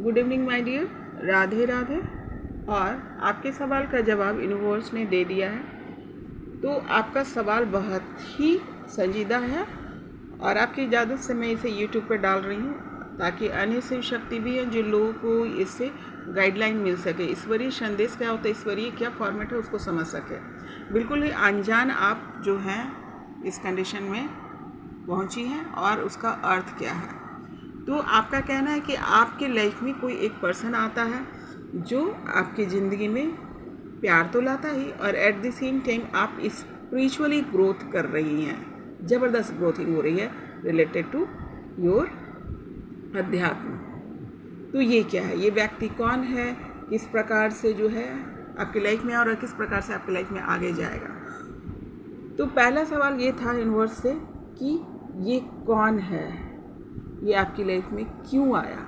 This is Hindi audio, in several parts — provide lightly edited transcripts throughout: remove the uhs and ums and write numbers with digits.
Good evening my dear, Radhe Radhe. और आपके सवाल का जवाब यूनिवर्स ने दे दिया है। तो आपका सवाल बहुत ही संजीदा है और आपकी इजाज़त से मैं इसे यूट्यूब पर डाल रही हूँ ताकि अन्य शिव शक्ति भी है जिन लोगों को इससे गाइडलाइन मिल सके। ईश्वरीय संदेश क्या होता है, ईश्वरीय क्या फॉर्मेट है, उसको समझ सके। बिल्कुल ही अनजान आप जो हैं इस कंडीशन में पहुँची हैं और उसका अर्थ क्या है। तो आपका कहना है कि आपके लाइफ में कोई एक पर्सन आता है जो आपकी ज़िंदगी में प्यार तो लाता ही और एट द सेम टाइम आप स्पिरिचुअली ग्रोथ कर रही हैं, ज़बरदस्त ग्रोथिंग हो रही है रिलेटेड टू योर अध्यात्म। तो ये क्या है, ये व्यक्ति कौन है, किस प्रकार से जो है आपकी लाइफ में और किस प्रकार से आपकी लाइफ में आगे जाएगा। तो पहला सवाल ये था यूनिवर्स से कि ये कौन है, ये आपकी लाइफ में क्यों आया।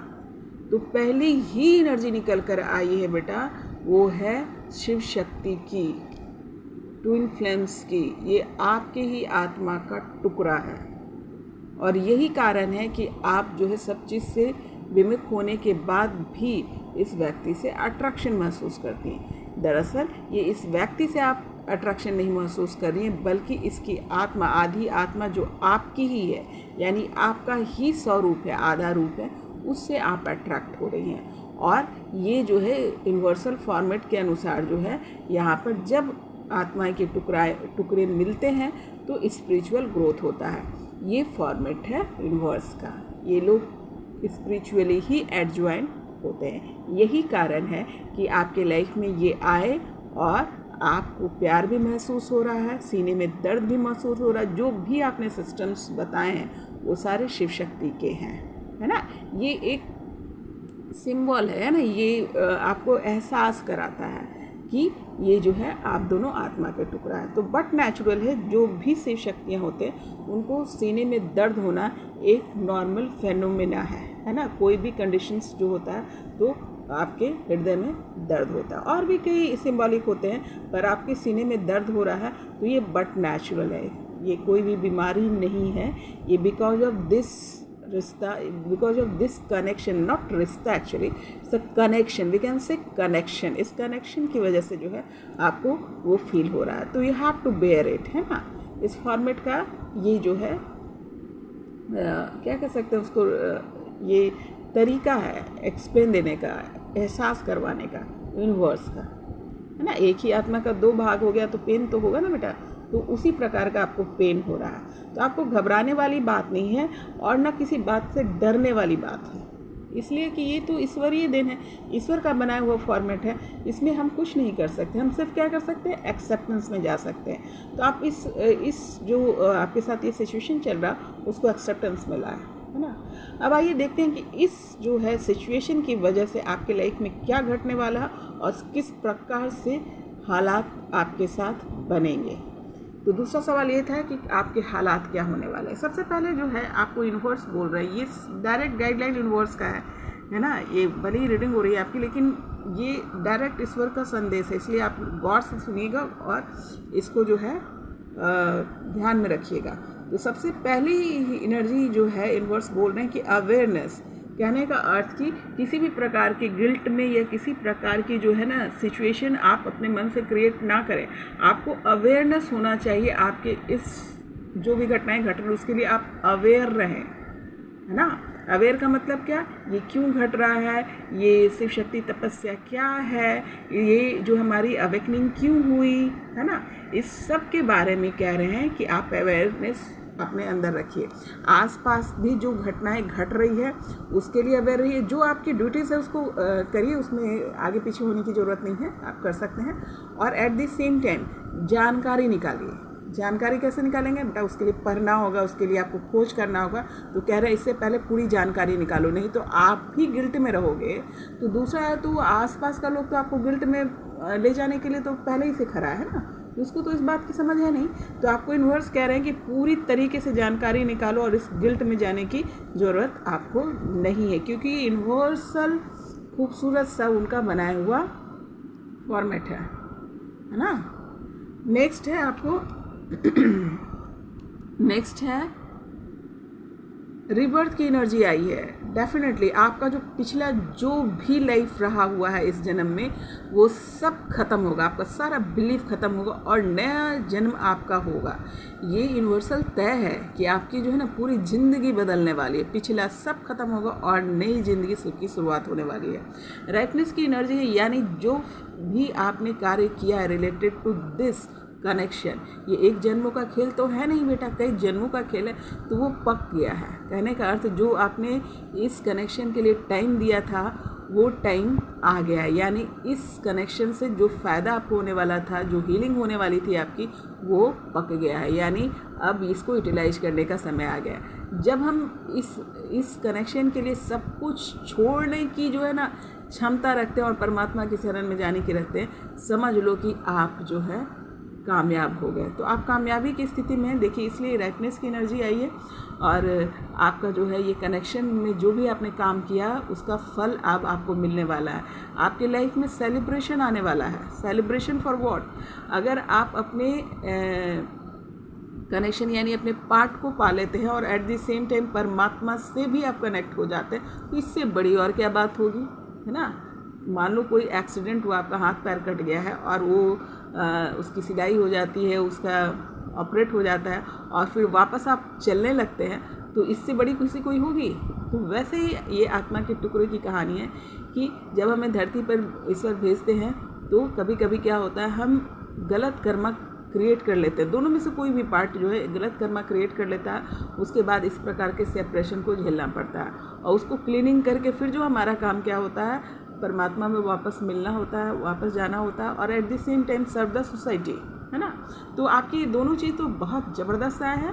तो पहली ही एनर्जी निकल कर आई है बेटा, वो है शिव शक्ति की, ट्विन फ्लेम्स की। ये आपके ही आत्मा का टुकड़ा है और यही कारण है कि आप जो है सब चीज़ से विमुख होने के बाद भी इस व्यक्ति से अट्रैक्शन महसूस करती हैं। दरअसल ये इस व्यक्ति से आप अट्रैक्शन नहीं महसूस कर रही हैं, बल्कि इसकी आत्मा, आधी आत्मा जो आपकी ही है, यानी आपका ही स्वरूप है, आधा रूप है, उससे आप अट्रैक्ट हो रही हैं। और ये जो है यूनिवर्सल फॉर्मेट के अनुसार जो है, यहाँ पर जब आत्माएं के टुकड़े मिलते हैं तो स्पिरिचुअल ग्रोथ होता है। ये फॉर्मेट है यूनिवर्स का। ये लोग स्पिरिचुअली ही एडजॉइन होते हैं। यही कारण है कि आपके लाइफ में ये आए और आपको प्यार भी महसूस हो रहा है, सीने में दर्द भी महसूस हो रहा है। जो भी आपने सिस्टम्स बताए हैं वो सारे शिव शक्ति के हैं, है ना। ये एक सिंबल है ना, ये आपको एहसास कराता है कि ये जो है आप दोनों आत्मा के टुकड़ा है। तो बट नेचुरल है, जो भी शिव शक्तियाँ होते हैं उनको सीने में दर्द होना एक नॉर्मल फेनोमेना है ना। कोई भी कंडीशंस जो होता है तो आपके हृदय में दर्द होता है, और भी कई सिंबॉलिक होते हैं, पर आपके सीने में दर्द हो रहा है तो ये बट नेचुरल है, ये कोई भी बीमारी नहीं है। ये बिकॉज ऑफ दिस रिश्ता, because of this connection, not रिश्ता actually, it's a connection, we can say connection. इस कनेक्शन की वजह से जो है आपको वो फील हो रहा है। तो you have to bear it, है ना। इस फॉर्मेट का ये जो है क्या कह सकते हैं उसको, ये तरीका है एक्सप्लेन देने का, एहसास करवाने का यूनिवर्स का, है ना। एक ही आत्मा का दो भाग हो गया तो पेन तो होगा ना बेटा। तो उसी प्रकार का आपको पेन हो रहा है। तो आपको घबराने वाली बात नहीं है और ना किसी बात से डरने वाली बात है, इसलिए कि ये तो ईश्वरीय देन है, ईश्वर का बनाया हुआ फॉर्मेट है। इसमें हम कुछ नहीं कर सकते, हम सिर्फ क्या कर सकते हैं, एक्सेप्टेंस में जा सकते हैं। तो आप इस जो आपके साथ ये सिचुएशन चल रहा उसको एक्सेप्टेंस में लाए, है ना। अब आइए देखते हैं कि इस जो है सिचुएशन की वजह से आपके लाइफ में क्या घटने वाला है और किस प्रकार से हालात आपके साथ बनेंगे। तो दूसरा सवाल ये था कि आपके हालात क्या होने वाले हैं। सबसे पहले जो है आपको यूनिवर्स बोल रहा है, ये डायरेक्ट गाइडलाइन यूनिवर्स का है ना। ये भले ही रीडिंग हो रही है आपकी, लेकिन ये डायरेक्ट ईश्वर का संदेश है, इसलिए आप गौर से सुनिएगा और इसको जो है ध्यान में रखिएगा। तो सबसे पहली एनर्जी जो है यूनिवर्स बोल रहे हैं कि अवेयरनेस, कहने का अर्थ कि किसी भी प्रकार के गिल्ट में या किसी प्रकार की जो है ना सिचुएशन आप अपने मन से क्रिएट ना करें। आपको अवेयरनेस होना चाहिए आपके इस जो भी घटनाएं घट रही उसके लिए आप अवेयर रहें, है ना। अवेयर का मतलब क्या, ये क्यों घट रहा है, ये शिव शक्ति तपस्या क्या है, ये जो हमारी अवेकनिंग क्यों हुई, है ना। इस सब के बारे में कह रहे हैं कि आप अवेयरनेस अपने अंदर रखिए। आसपास भी जो घटनाएं घट रही है उसके लिए अवेयर रहिए। जो आपकी ड्यूटीज़ है उसको करिए, उसमें आगे पीछे होने की ज़रूरत नहीं है, आप कर सकते हैं। और एट द सेम टाइम जानकारी निकालिए। जानकारी कैसे निकालेंगे बेटा, उसके लिए पढ़ना होगा, उसके लिए आपको खोज करना होगा। तो कह रहे हैं इससे पहले पूरी जानकारी निकालो, नहीं तो आप ही गिल्ट में रहोगे। तो दूसरा है, तो आसपास का लोग तो आपको गिल्ट में ले जाने के लिए तो पहले ही से खड़ा है ना, उसको तो इस बात की समझ है नहीं। तो आपको यूनिवर्स कह रहे हैं कि पूरी तरीके से जानकारी निकालो और इस गिल्ट में जाने की ज़रूरत आपको नहीं है, क्योंकि यूनिवर्सल खूबसूरत सा उनका बनाया हुआ फॉर्मेट है ना। नेक्स्ट है आपको नेक्स्ट है रिबर्थ की एनर्जी आई है, डेफिनेटली आपका जो पिछला जो भी लाइफ रहा हुआ है इस जन्म में वो सब खत्म होगा, आपका सारा बिलीफ खत्म होगा और नया जन्म आपका होगा। ये यूनिवर्सल तय है कि आपकी जो है ना पूरी ज़िंदगी बदलने वाली है, पिछला सब खत्म होगा और नई ज़िंदगी की शुरुआत होने वाली है। राइटनेस की एनर्जी है, यानी जो भी आपने कार्य किया है रिलेटेड टू दिस कनेक्शन, ये एक जन्मों का खेल तो है नहीं बेटा, कई जन्मों का खेल है, तो वो पक गया है। कहने का अर्थ जो आपने इस कनेक्शन के लिए टाइम दिया था वो टाइम आ गया है, यानी इस कनेक्शन से जो फ़ायदा आपको होने वाला था, जो हीलिंग होने वाली थी आपकी, वो पक गया है, यानी अब इसको यूटिलाइज करने का समय आ गया है। जब हम इस कनेक्शन के लिए सब कुछ छोड़ने की जो है ना क्षमता रखते हैं और परमात्मा की शरण में जाने की रखते हैं, समझ लो कि आप जो है कामयाब हो गए। तो आप कामयाबी की स्थिति में हैं। देखिए, इसलिए राइटनेस की एनर्जी आई है और आपका जो है ये कनेक्शन में जो भी आपने काम किया उसका फल अब आपको मिलने वाला है। आपके लाइफ में सेलिब्रेशन आने वाला है। Celebration for what? अगर आप अपने कनेक्शन यानी अपने पार्ट को पा लेते हैं और एट द सेम टाइम परमात्मा से भी आप कनेक्ट हो जाते हैं, तो इससे बड़ी और क्या बात होगी, है ना। मान लो कोई एक्सीडेंट हुआ, आपका हाथ पैर कट गया है और वो उसकी सिलाई हो जाती है, उसका ऑपरेट हो जाता है और फिर वापस आप चलने लगते हैं, तो इससे बड़ी खुशी कोई होगी? तो वैसे ही ये आत्मा के टुकड़े की कहानी है कि जब हमें धरती पर ईश्वर भेजते हैं तो कभी कभी क्या होता है, हम गलत कर्म क्रिएट कर लेते हैं। दोनों में से कोई भी पार्ट जो है गलत कर्म क्रिएट कर लेता है, उसके बाद इस प्रकार के सेपरेशन को झेलना पड़ता है और उसको क्लीनिंग करके फिर जो हमारा काम क्या होता है, परमात्मा में वापस मिलना होता है, वापस जाना होता है और at the same time serve the society, है ना। तो आपकी दोनों चीज़ तो बहुत ज़बरदस्त आया है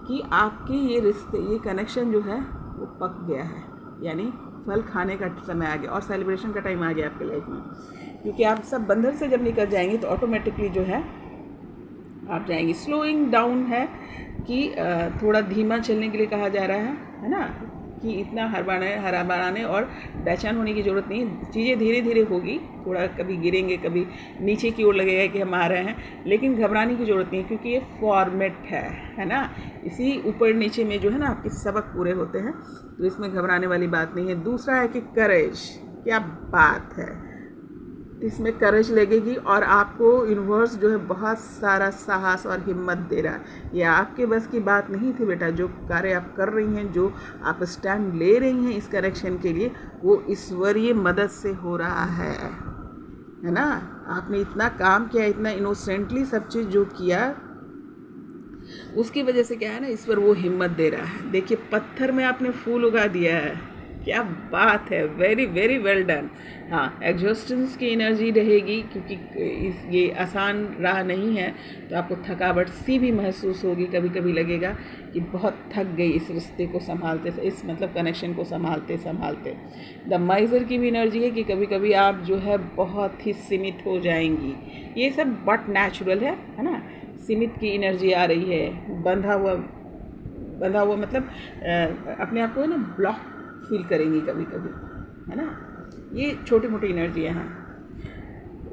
कि आपके ये रिश्ते, ये कनेक्शन जो है वो पक गया है, यानी फल खाने का समय आ गया और सेलिब्रेशन का टाइम आ गया आपके लाइफ में। क्योंकि आप सब बंधन से जब निकल जाएंगे तो ऑटोमेटिकली जो है आप जाएंगे। स्लोइंग डाउन है कि थोड़ा धीमा चलने के लिए कहा जा रहा है ना, कि इतना हरा बनाने और बेचैन होने की ज़रूरत नहीं है। चीज़ें धीरे धीरे होगी, थोड़ा कभी गिरेंगे, कभी नीचे की ओर लगेगा कि हम आ रहे हैं, लेकिन घबराने की ज़रूरत नहीं है क्योंकि ये फॉर्मेट है ना। इसी ऊपर नीचे में जो है ना आपके सबक पूरे होते हैं, तो इसमें घबराने वाली बात नहीं है। दूसरा है कि करेज, क्या बात है, इसमें करेज लगेगी और आपको यूनिवर्स जो है बहुत सारा साहस और हिम्मत दे रहा है। ये आपके बस की बात नहीं थी बेटा, जो कार्य आप कर रही हैं, जो आप स्टैंड ले रही हैं इस कनेक्शन के लिए, वो ईश्वरीय मदद से हो रहा है ना। आपने इतना काम किया, इतना इनोसेंटली सब चीज़ जो किया, उसकी वजह से क्या है ना, ईश्वर वो हिम्मत दे रहा है। देखिए, पत्थर में आपने फूल उगा दिया है, क्या बात है, वेरी वेरी वेल डन। हाँ, एग्जॉस्टेंस की एनर्जी रहेगी क्योंकि ये आसान राह नहीं है, तो आपको थकावट सी भी महसूस होगी, कभी कभी लगेगा कि बहुत थक गई इस रिश्ते को संभालते, इस मतलब कनेक्शन को संभालते संभालते। द माइजर की भी एनर्जी है कि कभी कभी आप जो है बहुत ही सीमित हो जाएंगी। ये सब बट नेचुरल है ना। सीमित की एनर्जी आ रही है, बंधा हुआ मतलब अपने आप को ना ब्लॉक फील करेंगी कभी कभी, है ना। ये छोटी मोटी एनर्जी है।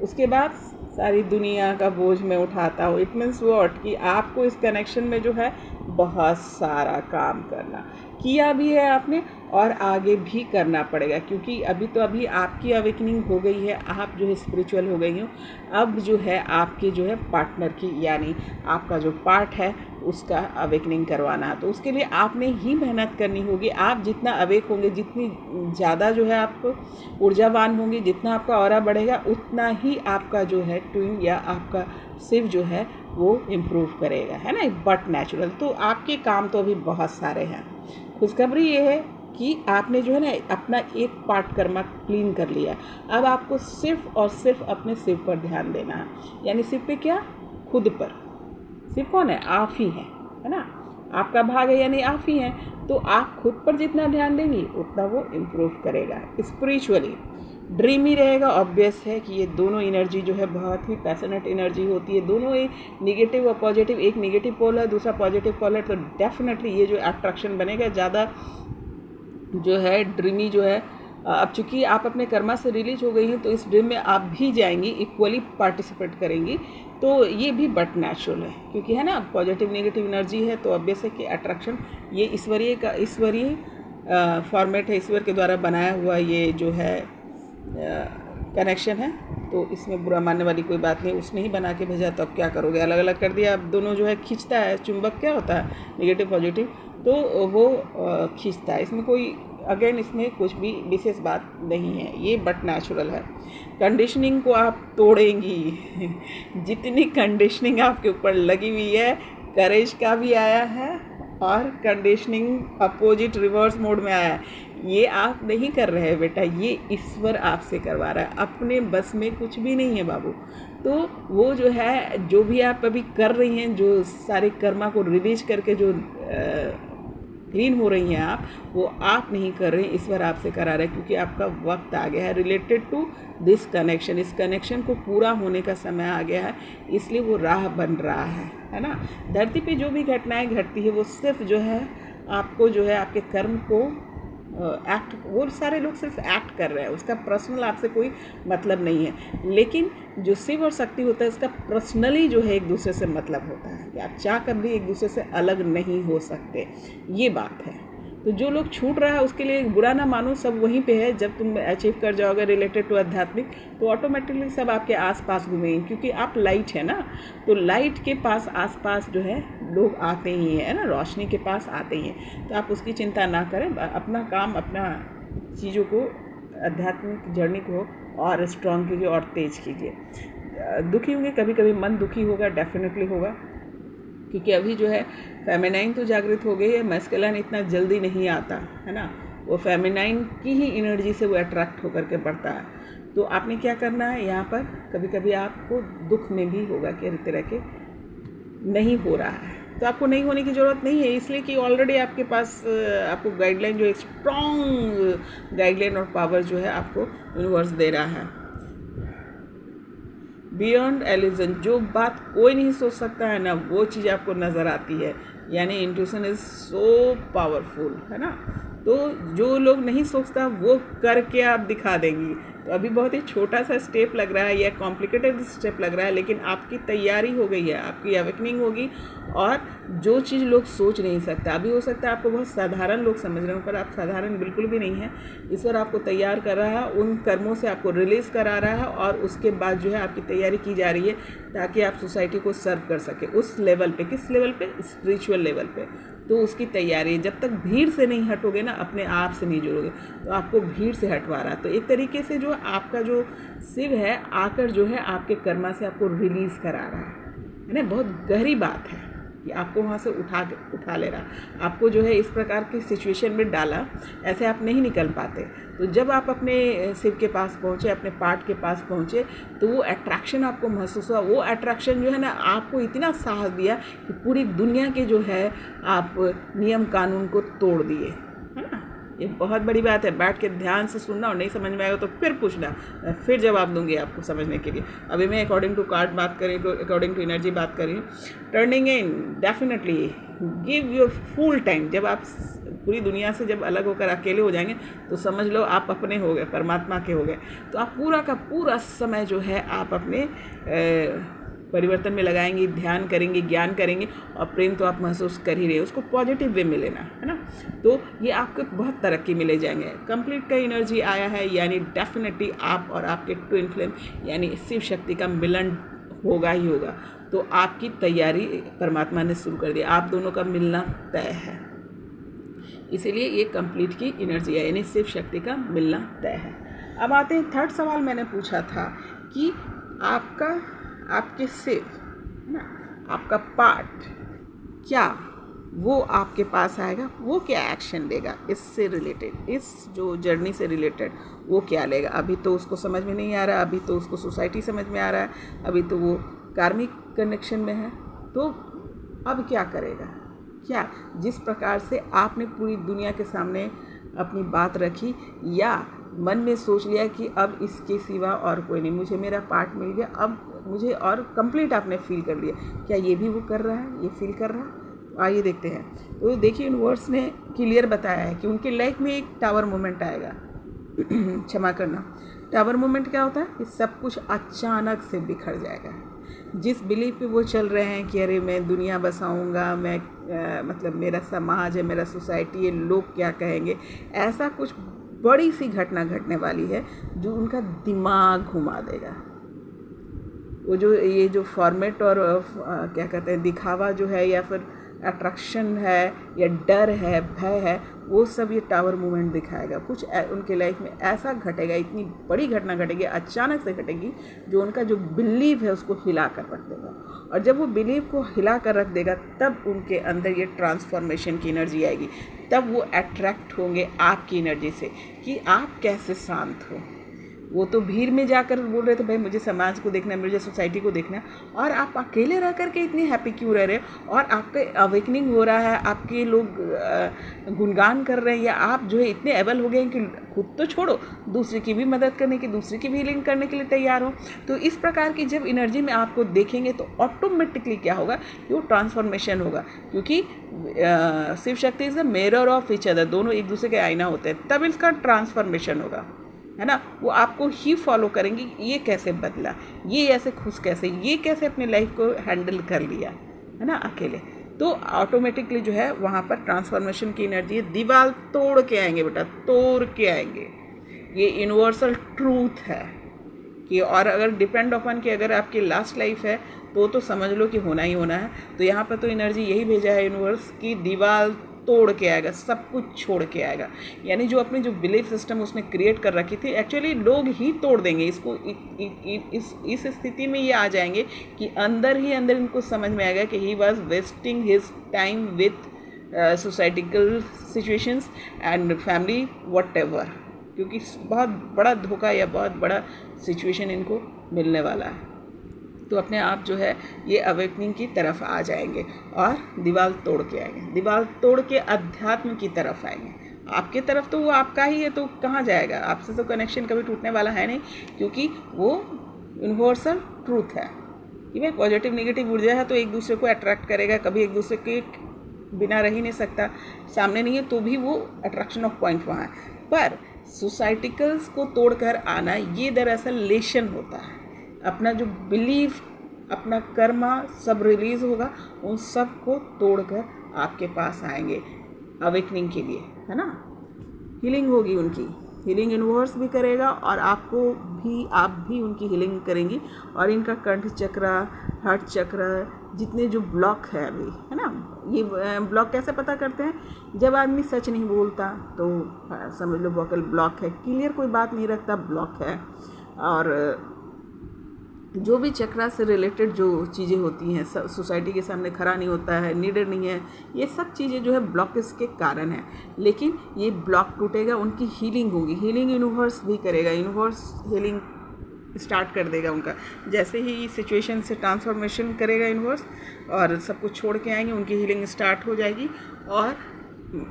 उसके बाद सारी दुनिया का बोझ मैं उठाता हूँ। इट मीन्स व्हाट, कि आपको इस कनेक्शन में जो है बहुत सारा काम करना किया भी है आपने और आगे भी करना पड़ेगा, क्योंकि अभी आपकी अवेकनिंग हो गई है, आप जो है स्पिरिचुअल हो गई हो। अब जो है आपके जो है पार्टनर की, यानी आपका जो पार्ट है उसका अवेकनिंग करवाना है, तो उसके लिए आपने ही मेहनत करनी होगी। आप जितना अवेक होंगे, जितनी ज़्यादा जो है आप ऊर्जावान होंगे, जितना आपका ऑरा बढ़ेगा, उतना ही आपका जो है ट्विन या आपका शिव जो है वो इम्प्रूव करेगा, है ना। बट नेचुरल, तो आपके काम तो अभी बहुत सारे हैं। खुशखबरी ये है कि आपने जो है ना अपना एक पार्ट कर्मा क्लीन कर लिया। अब आपको सिर्फ और सिर्फ अपने शिव पर ध्यान देना है, यानी शिव पे क्या, खुद पर। शिव कौन है? आप ही है ना। आपका भाग है यानी आप ही हैं, तो आप खुद पर जितना ध्यान देंगी उतना वो इम्प्रूव करेगा। स्पिरिचुअली ड्रीमी रहेगा। ऑब्वियस है कि ये दोनों एनर्जी जो है बहुत ही पैशनेट एनर्जी होती है। दोनों एक नेगेटिव और पॉजिटिव, एक नेगेटिव पोल है, दूसरा पॉजिटिव पोल है, तो डेफिनेटली ये जो अट्रैक्शन बनेगा ज़्यादा जो है ड्रीमी जो है। अब चूँकि आप अपने कर्मा से रिलीज हो गई हैं, तो इस ड्रीम में आप भी जाएंगी, इक्वली पार्टिसिपेट करेंगी, तो ये भी बट नेचुरल है, क्योंकि है ना पॉजिटिव नेगेटिव एनर्जी है, तो ऑब्वियस है कि अट्रैक्शन ये ईश्वरीय फॉर्मेट है, ईश्वर के द्वारा बनाया हुआ ये जो है कनेक्शन है, तो इसमें बुरा मानने वाली कोई बात नहीं। उसने ही बना के भेजा, तो अब क्या करोगे, अलग अलग कर दिया। अब दोनों जो है खींचता है, चुंबक क्या होता है, नेगेटिव पॉजिटिव, तो वो खींचता है। इसमें कोई अगेन इसमें कुछ भी विशेष बात नहीं है, ये बट नेचुरल है। कंडीशनिंग को आप तोड़ेंगी जितनी कंडीशनिंग आपके ऊपर लगी हुई है, करेज का भी आया है और कंडीशनिंग अपोजिट रिवर्स मोड में आया है, ये आप नहीं कर रहे हैं बेटा, ये ईश्वर आपसे करवा रहा है। अपने बस में कुछ भी नहीं है बाबू। तो वो जो है, जो भी आप अभी कर रही हैं, जो सारे कर्मा को रिलीज करके जो क्लीन हो रही हैं आप, वो आप नहीं कर रहे हैं, ईश्वर आपसे करा रहा है, क्योंकि आपका वक्त आ गया है रिलेटेड टू दिस कनेक्शन। इस कनेक्शन को पूरा होने का समय आ गया है, इसलिए वो राह बन रहा है ना। धरती पे जो भी घटनाएं घटती है, वो सिर्फ जो है आपको जो है आपके कर्म को एक्ट, वो सारे लोग सिर्फ एक्ट कर रहे हैं, उसका पर्सनल आपसे कोई मतलब नहीं है। लेकिन जो शिव और शक्ति होता है, इसका पर्सनली जो है एक दूसरे से मतलब होता है कि आप चाह कर भी एक दूसरे से अलग नहीं हो सकते, ये बात है। तो जो लोग छूट रहा है उसके लिए बुरा ना मानो, सब वहीं पे है। जब तुम अचीव कर जाओगे रिलेटेड टू आध्यात्मिक, तो ऑटोमेटिकली सब आपके आसपास घूमेंगे, क्योंकि आप लाइट है ना। तो लाइट के पास आसपास जो है लोग आते ही हैं ना, रोशनी के पास आते ही हैं। तो आप उसकी चिंता ना करें, अपना काम, अपना चीज़ों को, आध्यात्मिक जर्नी को और स्ट्रॉन्ग कीजिए और तेज़ कीजिए। दुखी होंगे, कभी कभी मन दुखी होगा, डेफिनेटली होगा, क्योंकि अभी जो है फेमिनाइन तो जागृत हो गई है, मैस्कुलाइन इतना जल्दी नहीं आता है ना। वो फेमिनाइन की ही एनर्जी से वो अट्रैक्ट होकर के बढ़ता है। तो आपने क्या करना है, यहाँ पर कभी कभी आपको दुख में भी होगा कि इस तरह के नहीं हो रहा है, तो आपको नहीं होने की ज़रूरत नहीं है, इसलिए कि ऑलरेडी आपके पास आपको गाइडलाइन, जो एक स्ट्रॉन्ग गाइडलाइन और पावर जो है आपको यूनिवर्स दे रहा है। बियॉन्ड एल्यूजन, जो बात कोई नहीं सोच सकता है ना, वो चीज़ आपको नज़र आती है, यानी इंट्यूशन इज़ सो पावरफुल, है ना। तो जो लोग नहीं सोचता वो करके आप दिखा देंगी। तो अभी बहुत ही छोटा सा स्टेप लग रहा है या कॉम्प्लिकेटेड स्टेप लग रहा है, लेकिन आपकी तैयारी हो गई है, आपकी अवेकनिंग होगी। और जो चीज़ लोग सोच नहीं सकता, अभी हो सकता है आपको बहुत साधारण लोग समझ रहे हो, पर आप साधारण बिल्कुल भी नहीं है। ईश्वर आपको तैयार कर रहा है, उन कर्मों से आपको रिलीज़ करा रहा है, और उसके बाद जो है आपकी तैयारी की जा रही है ताकि आप सोसाइटी को सर्व कर सके उस लेवल पे। किस लेवल पे? स्पिरिचुअल लेवल पे। तो उसकी तैयारी, जब तक भीड़ से नहीं हटोगे ना, अपने आप से नहीं जुड़ोगे, तो आपको भीड़ से हटवा रहा है। तो एक तरीके से जो आपका जो शिव है आकर जो है आपके कर्मा से आपको रिलीज़ करा रहा है ना। बहुत गहरी बात है कि आपको वहाँ से उठा ले रहा, आपको जो है इस प्रकार की सिचुएशन में डाला, ऐसे आप नहीं निकल पाते। तो जब आप अपने शिव के पास पहुँचे, अपने पार्ट के पास पहुँचे, तो वो अट्रैक्शन आपको महसूस हुआ। वो अट्रैक्शन जो है ना, आपको इतना साहस दिया कि पूरी दुनिया के जो है आप नियम कानून को तोड़ दिए, है ना। ये बहुत बड़ी बात है, बैठ के ध्यान से सुनना, और नहीं समझ में आएगा तो फिर पूछना, मैं फिर जवाब दूंगी आपको समझने के लिए। अभी मैं अकॉर्डिंग टू कार्ड बात करी, अकॉर्डिंग टू एनर्जी बात करी। Turning in, definitely give your full time. जब आप पूरी दुनिया से जब अलग होकर अकेले हो जाएंगे, तो समझ लो आप अपने हो गए, परमात्मा के हो गए। तो आप पूरा का पूरा समय जो है आप अपने परिवर्तन में लगाएंगे, ध्यान करेंगे, ज्ञान करेंगे, और प्रेम तो आप महसूस कर ही रहे, उसको पॉजिटिव वे में लेना, है ना। तो ये आपको बहुत तरक्की में ले जाएंगे। कंप्लीट का एनर्जी आया है, यानी डेफिनेटली आप और आपके ट्विन फ्लेम यानी शिव शक्ति का मिलन होगा ही होगा। तो आपकी तैयारी परमात्मा ने शुरू कर दी, आप दोनों का मिलना तय है। इसीलिए ये कंप्लीट की एनर्जी है, यानी शिव शक्ति का मिलना तय है। अब आते हैं थर्ड सवाल मैंने पूछा था कि आपके शिव ना, आपका पार्ट क्या वो आपके पास आएगा, वो क्या एक्शन लेगा इससे रिलेटेड, इस जो जर्नी से रिलेटेड वो क्या लेगा। अभी तो उसको समझ में नहीं आ रहा, अभी तो उसको सोसाइटी समझ में आ रहा है, अभी तो वो कार्मिक कनेक्शन में है। तो अब क्या करेगा, क्या जिस प्रकार से आपने पूरी दुनिया के सामने अपनी बात रखी, या मन में सोच लिया कि अब इसके सिवा और कोई नहीं, मुझे मेरा पार्ट मिल गया, अब मुझे और कंप्लीट आपने फील कर लिया, क्या ये भी वो कर रहा है, ये फील कर रहा है। तो आइए देखते हैं। तो देखिए, यूनिवर्स ने क्लियर बताया है कि उनके लाइफ में एक टावर मोमेंट आएगा। क्षमा करना, टावर मोमेंट क्या होता है कि सब कुछ अचानक से बिखर जाएगा। जिस बिलीफ पे वो चल रहे हैं कि अरे मैं दुनिया बसाऊंगा, मैं मतलब मेरा समाज है, मेरा सोसाइटी है, लोग क्या कहेंगे, ऐसा कुछ बड़ी सी घटना घटने वाली है जो उनका दिमाग घुमा देगा। वो जो ये जो फॉर्मेट और क्या कहते हैं दिखावा जो है या फिर अट्रैक्शन है या डर है, भय है, वो सब ये टावर मूवमेंट दिखाएगा। कुछ उनके लाइफ में ऐसा घटेगा, इतनी बड़ी घटना घटेगी, अचानक से घटेगी, जो उनका जो बिलीव है उसको हिला कर रख देगा। और जब वो बिलीव को हिला कर रख देगा तब उनके अंदर ये ट्रांसफॉर्मेशन की एनर्जी आएगी। तब वो अट्रैक्ट होंगे आपकी एनर्जी से कि आप कैसे शांत हो। वो तो भीड़ में जाकर बोल रहे थे भाई मुझे समाज को देखना है, मुझे सोसाइटी को देखना है, और आप अकेले रह कर के इतनी हैप्पी क्यों रह रहे हो, और आपके अवेकनिंग हो रहा है, आपके लोग गुणगान कर रहे हैं, या आप जो है इतने एबल हो गए हैं कि खुद तो छोड़ो दूसरे की भी मदद करने की, दूसरे की भी हीलिंग करने के लिए तैयार हो। तो इस प्रकार की जब एनर्जी में आपको देखेंगे तो ऑटोमेटिकली क्या होगा कि वो ट्रांसफॉर्मेशन होगा, क्योंकि Shiv Shakti is the mirror of each other, दोनों एक दूसरे के आईना होते हैं, तब इसका ट्रांसफॉर्मेशन होगा, है ना। वो आपको ही फॉलो करेंगे, ये कैसे बदला, ये ऐसे खुश कैसे, ये कैसे अपने लाइफ को हैंडल कर लिया, है ना, अकेले। तो ऑटोमेटिकली जो है वहाँ पर ट्रांसफॉर्मेशन की एनर्जी है। दीवार तोड़ के आएंगे बेटा, तोड़ के आएंगे। ये यूनिवर्सल ट्रूथ है कि, और अगर डिपेंड अपॉन कि अगर आपकी लास्ट लाइफ है तो समझ लो कि होना ही होना है। तो यहाँ पर तो एनर्जी यही भेजा है यूनिवर्स की दीवार तोड़ के आएगा, सब कुछ छोड़ के आएगा। यानी जो अपने जो बिलीफ सिस्टम उसने क्रिएट कर रखी थी, एक्चुअली लोग ही तोड़ देंगे इसको। इस स्थिति में ये आ जाएंगे कि अंदर ही अंदर इनको समझ में आएगा कि he was wasting his time with societal situations and family whatever, क्योंकि बहुत बड़ा धोखा या बहुत बड़ा सिचुएशन इनको मिलने वाला है। तो अपने आप जो है ये अवेकनिंग की तरफ आ जाएंगे और दीवार तोड़ के आएंगे, दीवार तोड़ के अध्यात्म की तरफ आएंगे। आपके तरफ तो वो आपका ही है, तो कहाँ जाएगा, आपसे तो कनेक्शन कभी टूटने वाला है नहीं, क्योंकि वो यूनिवर्सल ट्रूथ है कि भाई पॉजिटिव नेगेटिव ऊर्जा है तो एक दूसरे को अट्रैक्ट करेगा, कभी एक दूसरे के बिना रह ही नहीं सकता। सामने नहीं है तो भी वो अट्रैक्शन ऑफ पॉइंट वहाँ है। पर सोसाइटिकल्स को तोड़कर आना ये दरअसल लेशन होता है। अपना जो बिलीफ, अपना कर्मा सब रिलीज़ होगा, उन सब को तोड़कर आपके पास आएंगे अवेकनिंग के लिए, है ना। हीलिंग होगी उनकी, हीलिंग यूनिवर्स भी करेगा और आपको भी, आप भी उनकी हीलिंग करेंगी। और इनका कंठ चक्र, हार्ट चक्र, जितने जो ब्लॉक है अभी, है ना, ये ब्लॉक कैसे पता करते हैं, जब आदमी सच नहीं बोलता तो समझ लो वोकल ब्लॉक है, क्लियर कोई बात नहीं रखता, ब्लॉक है। और जो भी चक्रा से रिलेटेड जो चीज़ें होती हैं, सोसाइटी के सामने खड़ा नहीं होता है, नीडर नहीं है, ये सब चीज़ें जो है ब्लॉकेज के कारण है। लेकिन ये ब्लॉक टूटेगा, उनकी हीलिंग होगी, हीलिंग यूनिवर्स भी करेगा, यूनिवर्स हीलिंग स्टार्ट कर देगा उनका। जैसे ही सिचुएशन से ट्रांसफॉर्मेशन करेगा यूनिवर्स और सब कुछ छोड़ के आएंगे, उनकी हीलिंग स्टार्ट हो जाएगी। और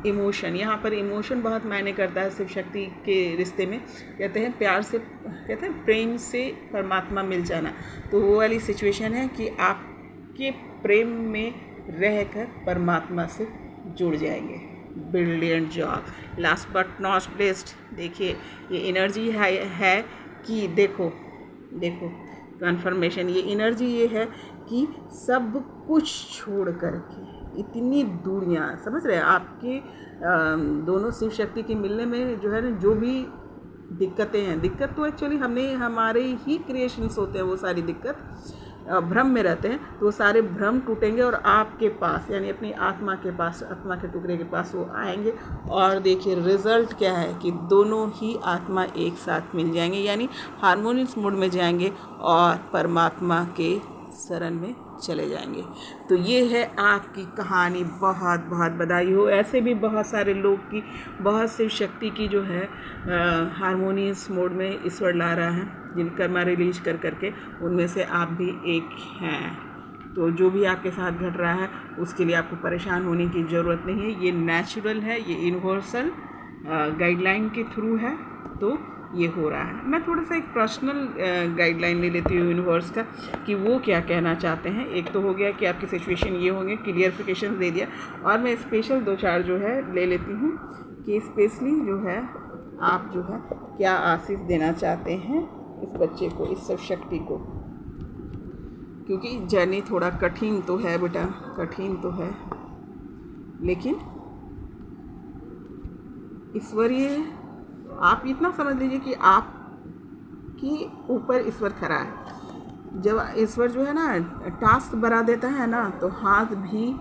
इमोशन, यहाँ पर इमोशन बहुत मायने करता है शिव शक्ति के रिश्ते में। कहते हैं प्यार से, कहते हैं प्रेम से परमात्मा मिल जाना। तो वो वाली सिचुएशन है कि आपके प्रेम में रहकर परमात्मा से जुड़ जाएंगे। Brilliant job. Last but not least, देखिए ये एनर्जी है कि देखो कन्फर्मेशन, ये एनर्जी ये है कि सब कुछ छोड़ करके इतनी दूरियां, समझ रहे हैं, आपके दोनों शिव शक्ति के मिलने में जो है ना, जो भी दिक्कतें हैं, दिक्कत तो एक्चुअली हमारे ही क्रिएशंस होते हैं, वो सारी दिक्कत भ्रम में रहते हैं, तो वो सारे भ्रम टूटेंगे और आपके पास, यानी अपनी आत्मा के पास, आत्मा के टुकड़े के पास वो आएंगे। और देखिए रिजल्ट क्या है कि दोनों ही आत्मा एक साथ मिल जाएंगे, यानी हार्मोनियस मोड में जाएंगे और परमात्मा के शरण में चले जाएंगे। तो ये है आपकी कहानी। बहुत बहुत बधाई हो। ऐसे भी बहुत सारे लोग की, बहुत शिव शक्ति की जो है हार्मोनियस मोड में ईश्वर ला रहा है, जिन कर्मा रिलीज कर करके, उनमें से आप भी एक हैं। तो जो भी आपके साथ घट रहा है उसके लिए आपको परेशान होने की ज़रूरत नहीं है, ये नेचुरल है, ये यूनिवर्सल गाइडलाइन के थ्रू है, तो ये हो रहा है। मैं थोड़ा सा एक पर्सनल गाइडलाइन ले लेती हूँ यूनिवर्स का कि वो क्या कहना चाहते हैं। एक तो हो गया कि आपकी सिचुएशन ये होंगे, क्लियरिफिकेशन दे दिया, और मैं स्पेशल 2-4 जो है ले लेती हूँ कि स्पेशली जो है आप जो है क्या आशीष देना चाहते हैं इस बच्चे को, इस शिव शक्ति को। क्योंकि जर्नी थोड़ा कठिन तो है बेटा, कठिन तो है, लेकिन ईश्वरीय आप इतना समझ लीजिए कि आप कि ऊपर ईश्वर खड़ा है। जब ईश्वर जो है ना टास्क बढ़ा देता है ना, तो हाथ भी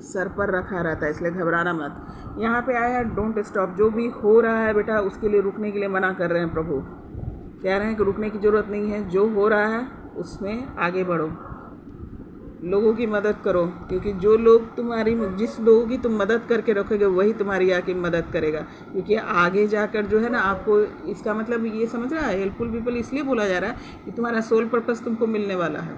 सर पर रखा रहता है, इसलिए घबराना मत। यहाँ पे आया है डोंट स्टॉप। जो भी हो रहा है बेटा उसके लिए रुकने के लिए मना कर रहे हैं प्रभु, कह रहे हैं कि रुकने की ज़रूरत नहीं है, जो हो रहा है उसमें आगे बढ़ो, लोगों की मदद करो, क्योंकि जो लोग जिस लोगों की तुम मदद करके रखोगे वही तुम्हारी आके मदद करेगा। क्योंकि आगे जाकर जो है ना आपको, इसका मतलब ये समझ रहा है, हेल्पफुल पीपल इसलिए बोला जा रहा है कि तुम्हारा सोल पर्पस तुमको मिलने वाला है,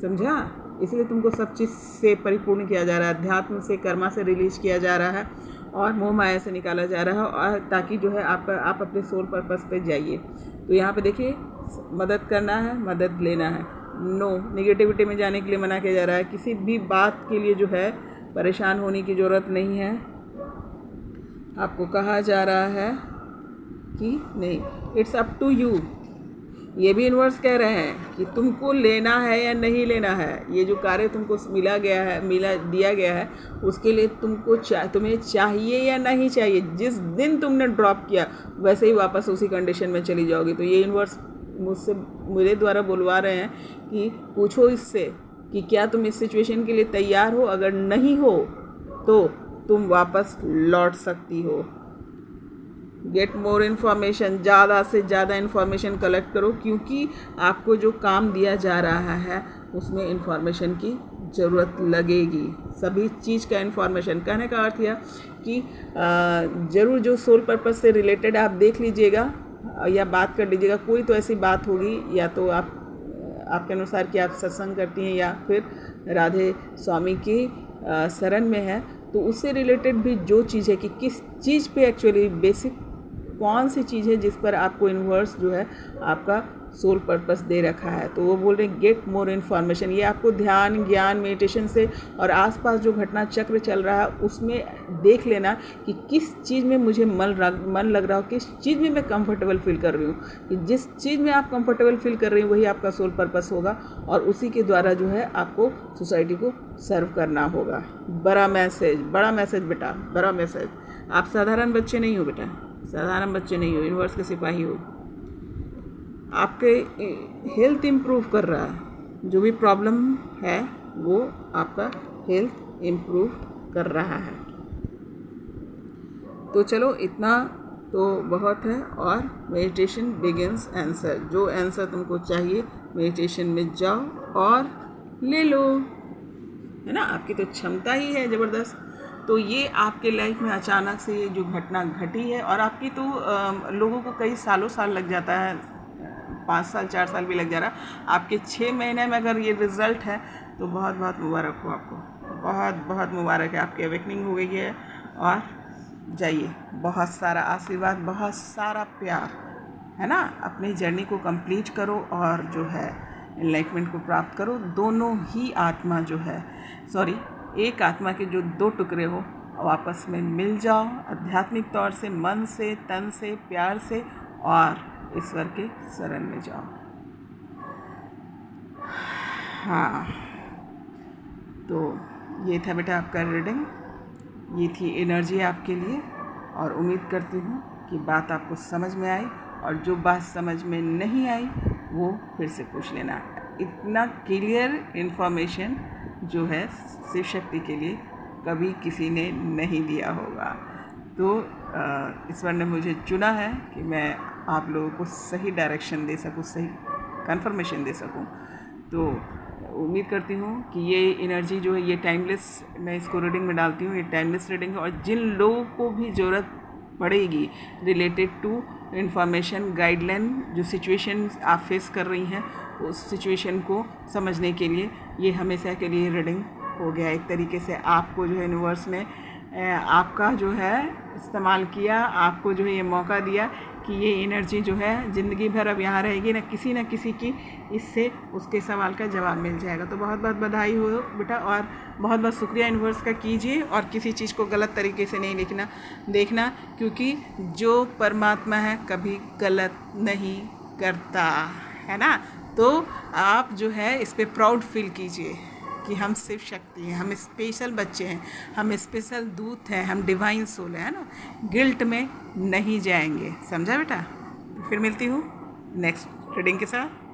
समझा? इसलिए तुमको सब चीज़ से परिपूर्ण किया जा रहा है, अध्यात्म से, कर्मा से रिलीज किया जा रहा है और मोह माया से निकाला जा रहा है, और ताकि जो है आप अपने सोल पर्पस पे जाइए। तो यहाँ पे देखिए, मदद करना है, मदद लेना है, नो नेगेटिविटी में जाने के लिए मना किया जा रहा है। किसी भी बात के लिए जो है परेशान होने की ज़रूरत नहीं है। आपको कहा जा रहा है कि नहीं, इट्स अप टू यू। ये भी यूनिवर्स कह रहे हैं कि तुमको लेना है या नहीं लेना है। ये जो कार्य तुमको दिया गया है उसके लिए तुम्हें चाहिए या नहीं चाहिए। जिस दिन तुमने ड्रॉप किया वैसे ही वापस उसी कंडीशन में चली जाओगी। तो ये यूनिवर्स मेरे द्वारा बुलवा रहे हैं कि पूछो इससे कि क्या तुम इस सिचुएशन के लिए तैयार हो। अगर नहीं हो तो तुम वापस लौट सकती हो। गेट मोर इन्फॉर्मेशन, ज़्यादा से ज़्यादा इन्फॉर्मेशन कलेक्ट करो, क्योंकि आपको जो काम दिया जा रहा है उसमें इन्फॉर्मेशन की ज़रूरत लगेगी। सभी चीज़ का इन्फॉर्मेशन, कहने का अर्थ यह कि ज़रूर जो सोल पर्पस से रिलेटेड आप देख लीजिएगा या बात कर लीजिएगा। कोई तो ऐसी बात होगी, या तो आपके अनुसार कि आप सत्संग करती हैं या फिर राधे स्वामी की शरण में है, तो उससे रिलेटेड भी जो चीज़ है कि किस चीज़ पे एक्चुअली बेसिक कौन सी चीज़ है जिस पर आपको यूनिवर्स जो है आपका सोल पर्पस दे रखा है। तो वो बोल रहे हैं गेट मोर इन्फॉर्मेशन। ये आपको ध्यान, ज्ञान, मेडिटेशन से और आसपास जो घटना चक्र चल रहा है उसमें देख लेना कि किस चीज़ में मुझे मन लग रहा हो, किस चीज़ में मैं कंफर्टेबल फील कर रही हूँ। कि जिस चीज़ में आप कंफर्टेबल फील कर रही हैं वही आपका सोल पर्पस होगा, और उसी के द्वारा जो है आपको सोसाइटी को सर्व करना होगा। बड़ा मैसेज बेटा, बड़ा मैसेज। आप साधारण बच्चे नहीं हो बेटा, साधारण बच्चे नहीं हो, यूनिवर्स के सिपाही हो। आपके हेल्थ इम्प्रूव कर रहा है, जो भी प्रॉब्लम है वो आपका हेल्थ इम्प्रूव कर रहा है। तो चलो इतना तो बहुत है। और मेडिटेशन बिगिंस आंसर, जो आंसर तुमको चाहिए मेडिटेशन में जाओ और ले लो, है ना। आपकी तो क्षमता ही है ज़बरदस्त। तो ये आपके लाइफ में अचानक से ये जो घटना घटी है, और आपकी तो लोगों को कई साल लग जाता है, 5 साल 4 साल भी लग जा रहा है। आपके 6 महीने में अगर ये रिज़ल्ट है तो बहुत बहुत मुबारक हो आपको, बहुत बहुत मुबारक है। आपकी अवेकनिंग हो गई है, और जाइए, बहुत सारा आशीर्वाद, बहुत सारा प्यार, है ना। अपनी जर्नी को कंप्लीट करो और जो है एनलाइटमेंट को प्राप्त करो। दोनों ही आत्मा जो है, एक आत्मा के जो 2 टुकड़े हो आपस में मिल जाओ, आध्यात्मिक तौर से, मन से, तन से, प्यार से, और ईश्वर के शरण में जाओ। हाँ, तो ये था बेटा आपका रीडिंग, ये थी एनर्जी आपके लिए, और उम्मीद करती हूँ कि बात आपको समझ में आई, और जो बात समझ में नहीं आई वो फिर से पूछ लेना। इतना क्लियर इन्फॉर्मेशन जो है शिव शक्ति के लिए कभी किसी ने नहीं दिया होगा। तो ईश्वर ने मुझे चुना है कि मैं आप लोगों को सही डायरेक्शन दे सकूं, सही कंफर्मेशन दे सकूं। तो उम्मीद करती हूँ कि ये एनर्जी जो है ये टाइमलेस, मैं इसको रीडिंग में डालती हूँ, ये टाइमलेस रीडिंग है, और जिन लोगों को भी ज़रूरत पड़ेगी रिलेटेड टू इन्फॉर्मेशन, गाइडलाइन, जो सिचुएशन आप फेस कर रही हैं उस सिचुएशन को समझने के लिए ये हमेशा के लिए रीडिंग हो गया। एक तरीके से आपको जो है यूनिवर्स ने आपका जो है इस्तेमाल किया, आपको जो है ये मौका दिया कि ये एनर्जी जो है ज़िंदगी भर अब यहाँ रहेगी, ना किसी की इससे उसके सवाल का जवाब मिल जाएगा। तो बहुत बहुत बधाई हो बेटा, और बहुत बहुत शुक्रिया यूनिवर्स का कीजिए। और किसी चीज़ को गलत तरीके से नहीं देखना, क्योंकि जो परमात्मा है कभी गलत नहीं करता, है ना। तो आप जो है इस पे प्राउड फील कीजिए कि हम शिव शक्ति हैं, हम स्पेशल बच्चे हैं, हम स्पेशल दूत हैं, हम डिवाइन सोल है ना। गिल्ट में नहीं जाएंगे, समझा बेटा। फिर मिलती हूँ नेक्स्ट रीडिंग के साथ।